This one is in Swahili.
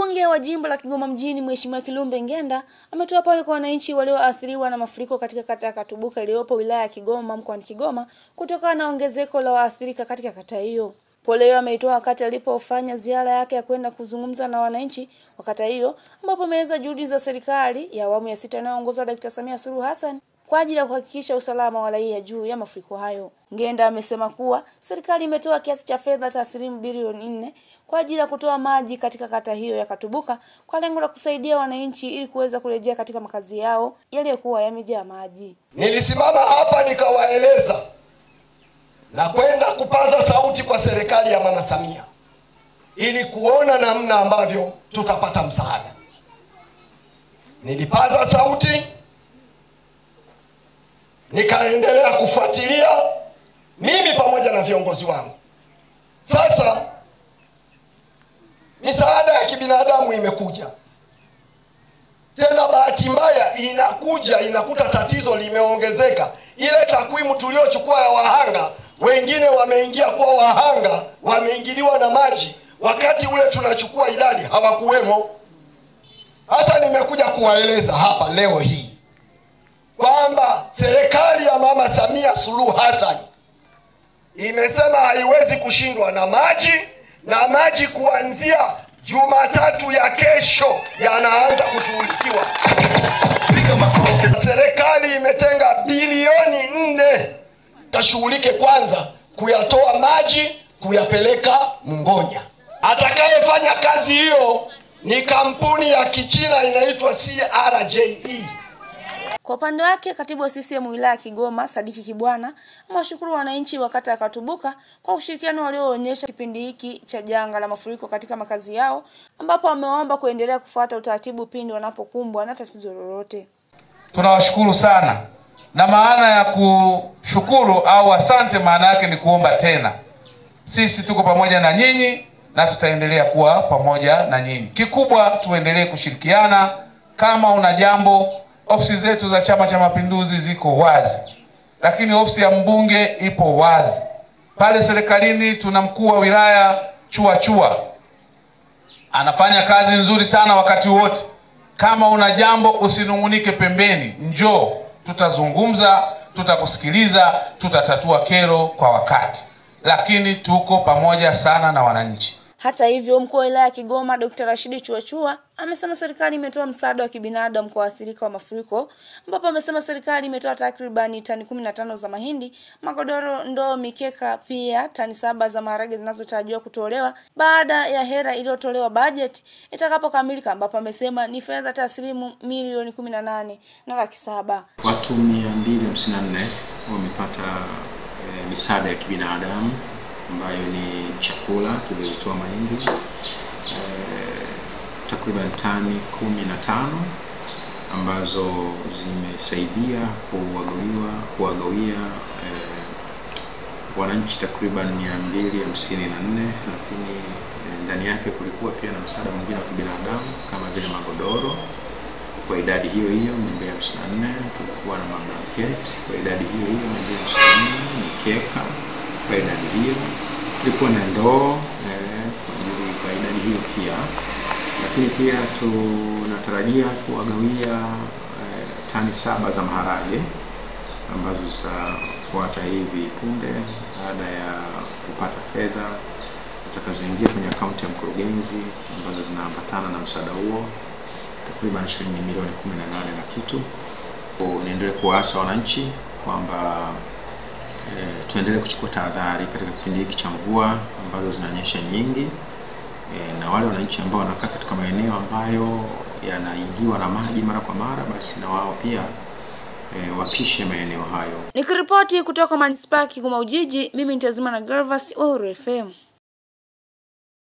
Mbunge wa jimbo la Kigoma mjini Mheshimiwa Kilumbe Ngenda ametoa pole kwa wananchi walioathiriwa na mafuriko katika kata ya Katubuka iliyopo wilaya ya Kigoma mkoani Kigoma kutokana na ongezeko la waathirika katika kata hiyo. Pole hiyo ameitoa wakati alipofanya ziara yake ya kwenda kuzungumza na wananchi wa kata hiyo, ambapo ameeleza juhudi za serikali ya awamu ya 6 inayoongozwa na Dkt. Samia Suluhu Hassan kwa ajili ya kuhakikisha usalama wa raia juu ya mafuriko hayo. Ngenda amesema kuwa serikali imetoa kiasi cha fedha taslimu bilioni 4 kwa ajili ya kutoa maji katika kata hiyo ya Katubuka kwa lengo la kusaidia wananchi ili kuweza kurejea katika makazi yao yaliyokuwa yamejaa maji. Nilisimama hapa nikawaeleza na kwenda kupaza sauti kwa serikali ya Mama Samia ili kuona namna ambavyo tutapata msaada. Nilipaza sauti, nikaendelea kufuatilia mimi pamoja na viongozi wangu. Sasa misaada ya kibinadamu imekuja. Tena bahati mbaya inakuta tatizo limeongezeka. Ile takwimu tuliochukua ya wahanga, wengine wameingia kwa wahanga, wameingiliwa na maji, wakati ule tunachukua idadi hawakuwemo. Hasa nimekuja kuwaeleza hapa leo hii kwamba serikali ya Mama Samia Suluhu Hassan imesema haiwezi kushindwa na maji, na maji kuanzia Jumatatu ya kesho yanaanza kushughulikiwa. Serikali imetenga bilioni 4 tashughulike kwanza kuyatoa maji kuyapeleka Mungonya. Atakayefanya kazi hiyo ni kampuni ya Kichina inaitwa CRJE. Kwa upande wake, katibu wa CCM wilaya ya Kigoma Sadiki Kibwana amewashukuru wananchi wa kata ya Katubuka kwa ushirikiano walioonyesha kipindi hiki cha janga la mafuriko katika makazi yao, ambapo amewaomba kuendelea kufuata utaratibu pindi wanapokumbwa na tatizo lolote. Tunawashukuru sana, na maana ya kushukuru au asante maana yake ni kuomba tena. Sisi tuko pamoja na nyinyi na tutaendelea kuwa pamoja na nyinyi. Kikubwa tuendelee kushirikiana. Kama una jambo, ofisi zetu za Chama cha Mapinduzi ziko wazi, lakini ofisi ya mbunge ipo wazi. Pale serikalini tuna mkuu wa wilaya Chua anafanya kazi nzuri sana wakati wote. Kama una jambo usinungunike pembeni, njoo, tutazungumza, tutakusikiliza, tutatatua kero kwa wakati, lakini tuko pamoja sana na wananchi. Hata hivyo, mkuu wa wilaya ya Kigoma Dr. Rashidi Chua amesema serikali imetoa msaada wa kibinadamu kwa waathirika wa mafuriko, ambapo amesema serikali imetoa takribani tani 15 za mahindi, magodoro, ndoo, mikeka, pia tani 7 za maharage zinazotarajiwa kutolewa baada ya hera iliyotolewa budget itakapokamilika, ambapo amesema ni fedha taslimu milioni 18,700,000. Watu 254 wamepata misaada ya kibinadamu ambayo ni chakula. Tulitoa mahindi takriban tani 15 ambazo zimesaidia kuwagawia wananchi takriban 254, lakini ndani yake kulikuwa pia na msaada mwingine wa kibinadamu kama vile magodoro kwa idadi hiyo 254, tulikuwa na mablanketi kwa idadi hiyo 254, mikeka kwa idadi hiyo, tulikuwa na ndoo kwa idadi hiyo pia. Lakini pia tunatarajia kuwagawia tani 7 za maharage ambazo zitafuata hivi punde baada ya kupata fedha zitakazoingia kwenye akaunti ya mkurugenzi ambazo zinaambatana na msaada huo, takriban shilingi milioni 18 na kitu. Niendelee kuwaasa wananchi kwamba tuendelee kuchukua tahadhari katika kipindi hiki cha mvua ambazo zinanyesha nyingi, na wale wananchi ambao wanakaa katika maeneo ambayo yanaingiwa na maji mara kwa mara, basi na wao pia wapishe maeneo hayo. Nikiripoti kutoka Manispaa Kigoma Ujiji, mimi nitazima na Gervas wa Uhuru FM.